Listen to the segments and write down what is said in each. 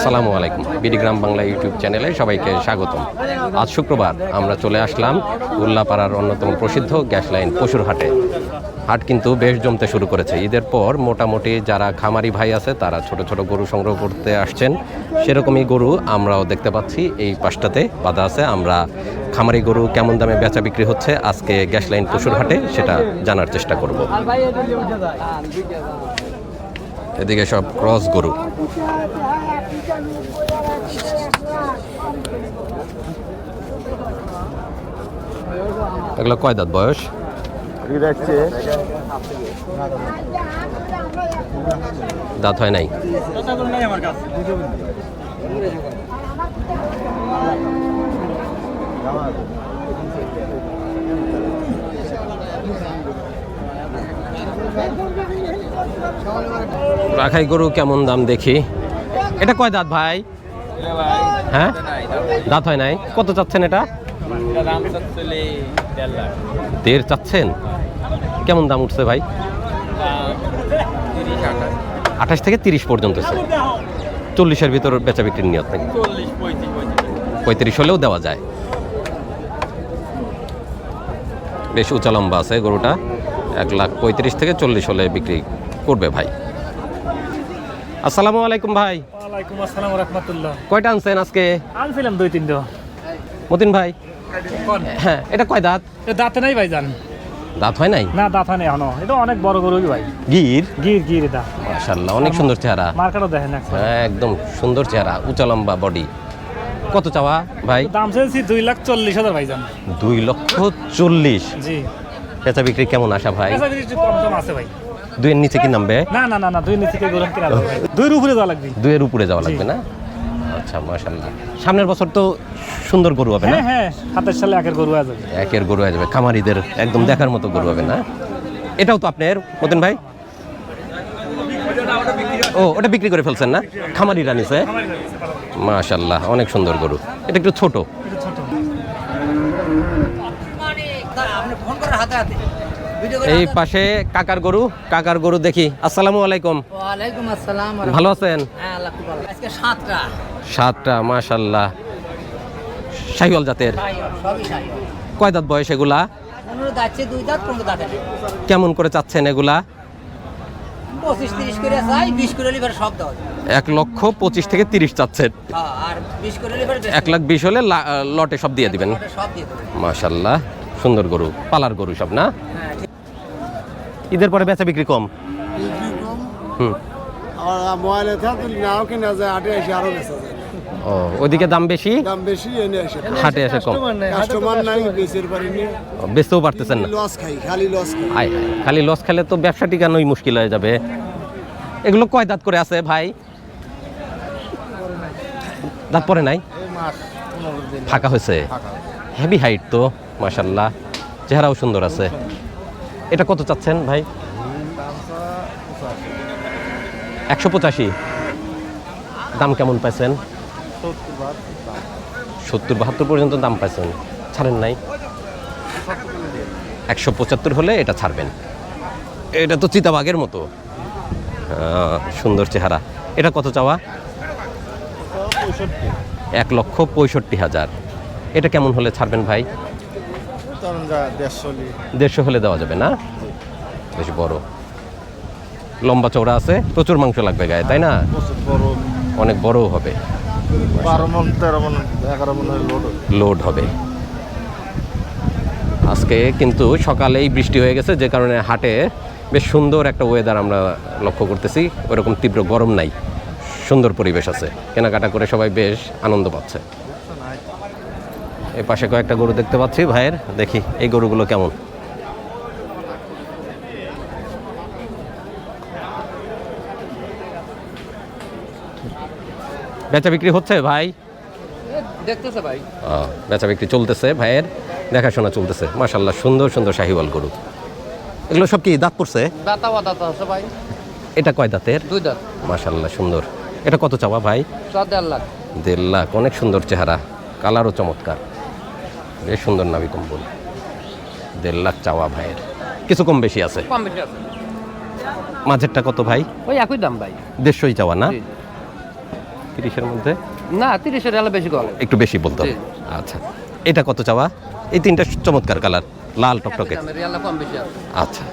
আসসালামু আলাইকুম। বিডি গ্রাম বাংলা ইউটিউব চ্যানেলে সবাইকে স্বাগতম। আজ শুক্রবার আমরা চলে আসলাম উল্লাপাড়ার অন্যতম প্রসিদ্ধ গ্যাস লাইন পশুর হাটে। হাট কিন্তু বেশ জমতে শুরু করেছে। ঈদের পর মোটামুটি যারা খামারি ভাই আছে তারা ছোট ছোট গরু সংগ্রহ করতে আসছেন, সেরকমই গরু আমরাও দেখতে পাচ্ছি। এই পাশটাতে বাঁধা আছে। আমরা খামারি গরু কেমন দামে বেচা বিক্রি হচ্ছে আজকে গ্যাস লাইন পশুর হাটে সেটা জানার চেষ্টা করব। এদিকে সব ক্রস গরু। এগুলো কয় দাঁত বয়স? দাঁত হয় নাই। রাখাই গরু কেমন দাম দেখি। এটা কয় দাঁত ভাই? হ্যাঁ, দাঁত হয় নাই। কত চাচ্ছেন এটা? 1.5 চাচ্ছেন। কেমন দাম উঠছে ভাই? 28 থেকে 30 পর্যন্ত। 40-এর ভিতর বেচা বিক্রির নিয়ত নাকি? 35 হলেও দেওয়া যায়। বেশ উঁচা লম্বা আছে গরুটা। 1,35,000 থেকে 40 হলে বিক্রি করবে ভাই। আসসালামু আলাইকুম ভাই। ওয়ালাইকুম আসসালাম রাহমাতুল্লাহ। কয়টা আনছেন আজকে? আনছিলাম 2-3টা। মতিন ভাই, হ্যাঁ, এটা কয় দাঁত? দাঁতে নাই ভাই জান। দাঁত হয় নাই? না, দাঁত হয় না এখনো। এটা অনেক বড় গরু ভাই। গির গির গির দা। মাশাআল্লাহ, অনেক সুন্দর চেহারা। মার্কেটও দেখেন একদম। হ্যাঁ, একদম সুন্দর চেহারা, উঁচা লম্বা বডি। কত চাওয়া ভাই? দাম চাইছি 2,40,000 ভাই জান। 2,40,000। জি। বেচা বিক্রি কেমন আশা ভাই? আচ্ছা, একটু কম দাম আছে ভাই। 2-এর নিচে কি নামবে? না না না না, 2 নিচে গরু কিনা যাবে ভাই। 2-এর উপরে যাওয়া লাগবে। 2-এর উপরে যাওয়া লাগবে না? আচ্ছা, মাশাআল্লাহ। সামনের বছর তো সুন্দর গরু হবে না? হ্যাঁ হ্যাঁ, 27 সালে একের গরু হয়ে যাবে। একের গরু হয়ে যাবে, খামারিদের একদম দেখার মতো গরু হবে না? এটাও তো আপনার মতিন ভাই? ও, ওটা বিক্রি করে ফেলছেন না? খামারিরা নিছে। মাশাআল্লাহ, অনেক সুন্দর গরু। এটা একটু ছোট। এই পাশে কাকার গরু দেখি। আসসালামু আলাইকুম। ওয়ালাইকুম আসসালাম। ভালো আছেন? হ্যাঁ, আল্লাহ খুব ভালো। আজকে 7টা। 7টা, মাশাআল্লাহ। শাহিওয়াল জাতের। সবই শাহিওয়াল। কয় দাঁত বয়স এগুলা? 15 দাঁতছে, 2 দাঁত, 15 দাঁতে নেই। কেমন করে চাচ্ছেন এগুলা? 25-30 করে চাই, 20 করে লিভার সব দাও। 1,25,000 থেকে 30 চাচ্ছেন। হ্যাঁ, আর 20 করে লিভার 1,20,000 হলে লটে সব দিয়ে দিবেন। সব দিয়ে দেবে। মাশাআল্লাহ, সুন্দর গরু, পালার গরু সব না? হ্যাঁ, ঠিক। ঈদের পরে বেচা বিক্রি কম। হুম। আর মোবাইলে থাকে নাও কিনা যায়, হাটে এসে আরো বেচা যায়। ও, ওইদিকে দাম বেশি, দাম বেশি এনে এসে হাটে এসে কম। কাস্টমার নাই, বেচের পারিনি, বেচতেও পারতেছেন না। লস খাই, খালি লস খাই। আয় হায়, খালি লস খেলে তো ব্যবসা টিকানোই মুশকিল হয়ে যাবে। এগুলো কয় দাঁত করে আছে ভাই? দাঁত পরে নাই, ফাঁকা হয়েছে। হেভি হাইট তো, মাশাআল্লাহ, চেহারাও সুন্দর আছে। এটা কত চাচ্ছেন ভাই? 185। দাম কেমন পাইছেন? 70-72 পর্যন্ত দাম পাইছেন, ছাড়েন নাই? 175 হলে এটা ছাড়বেন। এটা তো চিতাবাঘের মতো, সুন্দর চেহারা। এটা কত চাওয়া? 1,65,000। এটা কেমন হলে ছাড়বেন ভাই? 150 হলে দেওয়া যাবে না? বেশ বড়, লম্বা চওড়া আছে, প্রচুর মাংস লাগবে গায়ে, তাই না? অনেক বড়ও হবে, 12 মণ, 13 মণ, 11 মণ লোড হবে। আজকে কিন্তু সকালেই বৃষ্টি হয়ে গেছে, যে কারণে হাটে বেশ সুন্দর একটা ওয়েদার আমরা লক্ষ্য করতেছি। ওরকম তীব্র গরম নাই, সুন্দর পরিবেশ আছে। কেনাকাটা করে সবাই বেশ আনন্দ পাচ্ছে। এই পাশে কয়েকটা গরু দেখতে পাচ্ছি ভাইয়ের, দেখি এই গরুগুলো কেমন। বেচা বিক্রি হচ্ছে ভাই? দেখতেছে ভাই। বেচা বিক্রি চলতেছে, ভাইয়ের দেখাশোনা চলতেছে। মাশাআল্লাহ, সুন্দর সুন্দর শাহিওয়াল গরু। এগুলো সব কি দাঁত পড়ছে? দাঁতা আছে ভাই। এটা কয় দাঁতের? 2 দাঁত। মাশাআল্লাহ, সুন্দর। এটা কত চাওয়া ভাই? 1.5 লাখ। 1.5 লাখ। অনেক সুন্দর চেহারা, কালারও চমৎকার, বেশ সুন্দর নাভি কম্বল। 1.5 লাখ চাওয়া ভাইয়ের। কিছু কম বেশি আছে? কম বেশি আছে। মাঝেরটা কত ভাই? ওই একই দাম ভাই। 150 চাওয়া না? 30-এর মধ্যে না 30-এর আলো বেশি কম একটু বেশি বলতে হবে। জি। আচ্ছা, এটা কত চাওয়া? এই তিনটা চমৎকার কালার, লাল টকটকে। রিয়ালা কম বেশি আছে আচ্ছা,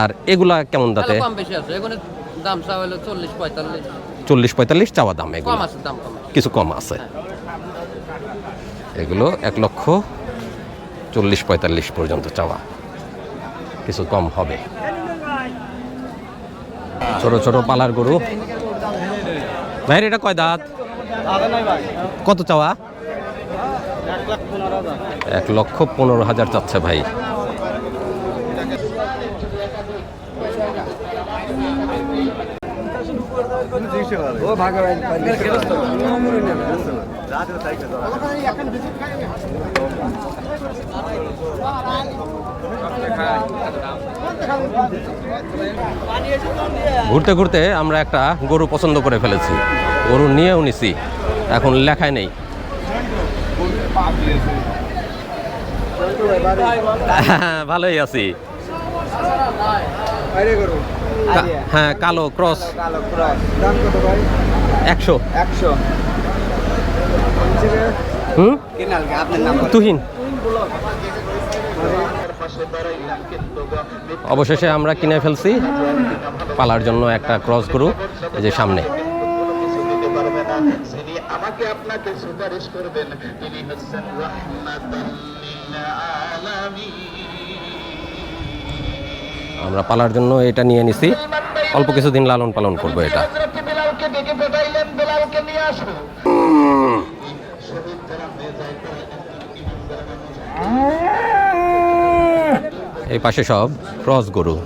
আর এগুলা কেমন দাঁতে? কম বেশি আছে এগুলো দাম চা হলো 40-45 40-45 চাওয়া দাম, কম এগুলো আছে দাম কম কিছু কম আছে। এগুলো 1,40,45 পর্যন্ত চাওয়া, কিছু কম হবে। ছোট ছোট পালার গরু ভাই, এটা কয় দাঁত? কত চাওয়া? 1,15,000 চাচ্ছে ভাই। ঘুরতে ঘুরতে আমরা একটা গরু পছন্দ করে ফেলেছি, গরু নিয়েও নিছি, এখন লেখায় নেই। ভালোই আছি। হ্যাঁ, কালো ক্রস। 100। তুহিন। অবশেষে আমরা কিনে ফেলছি পালার জন্য একটা ক্রস গরু, এই যে সামনে। আমাকে আপনাকে সুপারিশ করবেন, তিনি হচ্ছেন রাহমাতাল লিল আলামিন। আমরা পালার জন্য এটা নিয়ে নিছি, অল্প কিছুদিন লালন পালন করবো এটা। হযরত বেলালকে ডেকে পাঠাইলেন, বেলালকে নিয়ে আসো। এই পাশে সব ক্রস গরু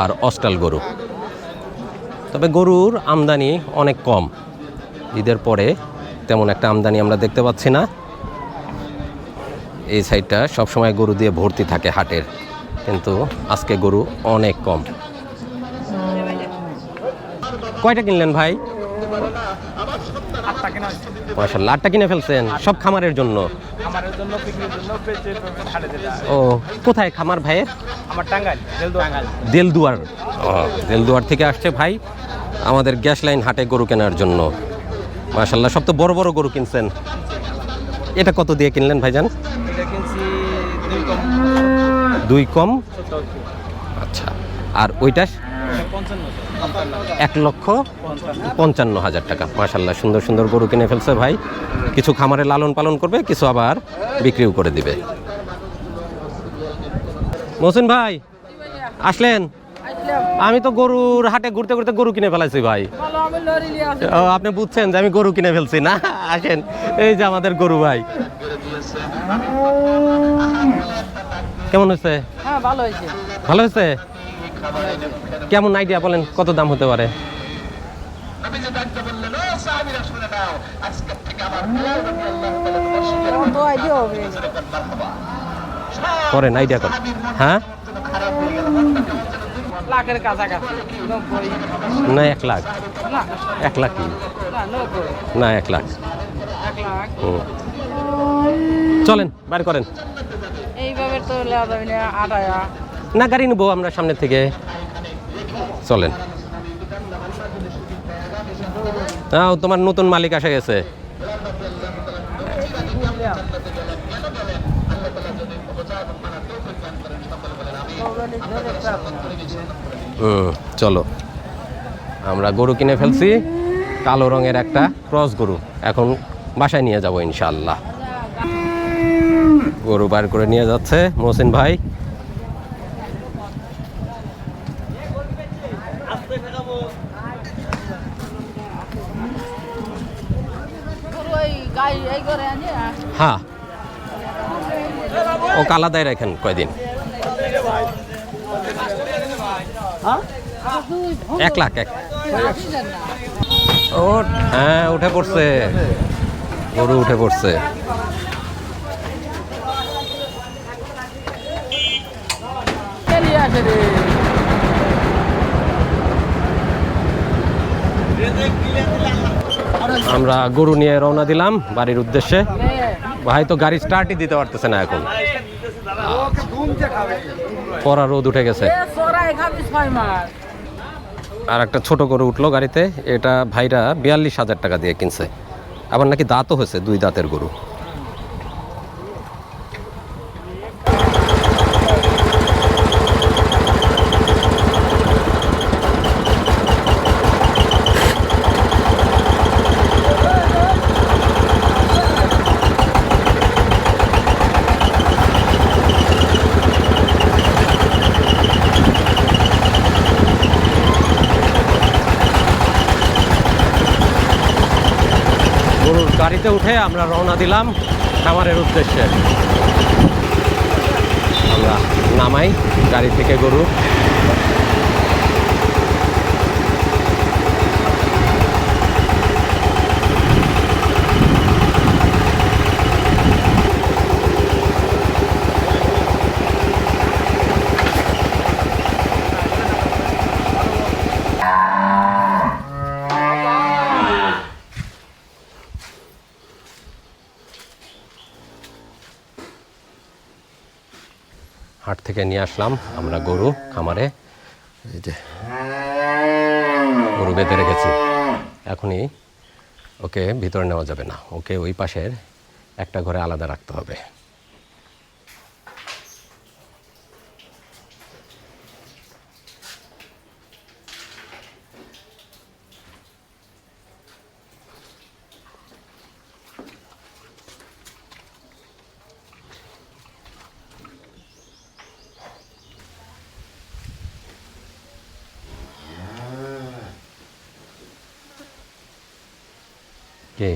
আর অস্টাল গরু। তবে গরুর আমদানি অনেক কম, ঈদের পরে তেমন একটা আমদানি আমরা দেখতে পাচ্ছি না। এই সাইডটা সবসময় গরু দিয়ে ভর্তি থাকে হাটের, কিন্তু আজকে গরু অনেক কম। কয়টা কিনলেন ভাই? মাশাআল্লাহ, 8টা কিনে ফেলছেন। সব খামারের জন্য? ও, কোথায় খামার ভাইয়ের? আমার টাঙ্গাইল দেলদুয়ার। দেলদুয়ার থেকে আসছে ভাই আমাদের গ্যাস লাইন হাটে গরু কেনার জন্য। মাশাআল্লাহ, সব তো বড় বড় গরু কিনছেন। এটা কত দিয়ে কিনলেন ভাইজান? এটা কিনছি 2 কম। আচ্ছা, আর ওইটা 1,55,000 টাকা। মাশাআল্লাহ, সুন্দর সুন্দর গরু কিনে ফেলছে ভাই। কিছু খামারে লালন পালন করবে, কিছু আবার বিক্রিও করে দিবে। মহসিন ভাই আসলেন? আমি তো গরুর হাটে ঘুরতে ঘুরতে গরু কিনে ফেলাইছি ভাই। ও, আপনি বুঝছেন যে আমি গরু কিনে ফেলছি না? আসেন, এই যে আমাদের গরু ভাই। কেমন হয়েছে? হ্যাঁ ভালো হয়েছে ভালো হয়েছে। কেমন আইডিয়া বলেন, কত দাম হতে পারে? নবী যে ডাকতে বললেন, ও সাহাবীরা শুনে নাও, আজকে থেকে আমার বেলাল রাদিয়াল্লাহু তাআলা তো আইডিয়া হবে মারহাবা। করেন, আইডিয়া করেন। হ্যাঁ, খারাপ হয়ে গেল। লাখের কাছাকাছি 90 না 1 লাখ। না 1 লাখ কি? না 90 না 1 লাখ। 1 লাখ হুম। চলেন, বাইর করেন। এইভাবে তো লেওয়া যাবে না, আটায়া না, গাড়ি নেবো আমরা সামনে থেকে। চলেন। তোমার নতুন মালিক এসে গেছে। চলো, আমরা গরু কিনে ফেলছি, কালো রঙের একটা ক্রস গরু। এখন বাসায় নিয়ে যাব ইনশাআল্লাহ। গরু বার করে নিয়ে যাচ্ছে মহসিন ভাই। হ্যাঁ, ও কালাদাই রাখেন কয়দিন। 1 লাখ। ও হ্যাঁ, উঠে পড়ছে, গরু উঠে পড়ছে। আমরা গরু নিয়ে রওনা দিলাম বাড়ির উদ্দেশ্যে। ভাই তো গাড়ি স্টার্টই দিতে পারতেছে না এখন, কড়া রোদ উঠে গেছে। আর একটা ছোট গরু উঠলো গাড়িতে, এটা ভাইরা 42,000 টাকা দিয়ে কিনছে, আবার নাকি দাঁতও হয়েছে, 2 দাঁতের গরু। গরুর গাড়িতে উঠে আমরা রওনা দিলাম খামারের উদ্দেশ্যে। আমরা নামাই গাড়ি থেকে গরু। হাট থেকে নিয়ে আসলাম আমরা গরু খামারে, এই যে গরু বেঁধে রেখেছি। এখনই ওকে ভিতরে নেওয়া যাবে না, ওকে ওই পাশের একটা ঘরে আলাদা রাখতে হবে। কে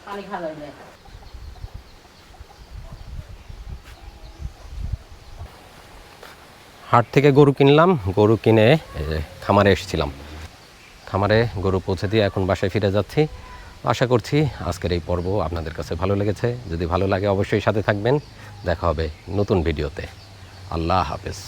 পানি খাওয়া যাবে। হাট থেকে গরু কিনলাম, গরু কিনে এই যে খামারে এসেছিলাম। খামারে গরু পৌঁছে দিয়ে এখন বাসায় ফিরে যাচ্ছি। আশা করছি আজকের এই পর্ব আপনাদের কাছে ভালো লেগেছে। যদি ভালো লাগে অবশ্যই সাথে থাকবেন। দেখা হবে নতুন ভিডিওতে। আল্লাহ হাফেজ।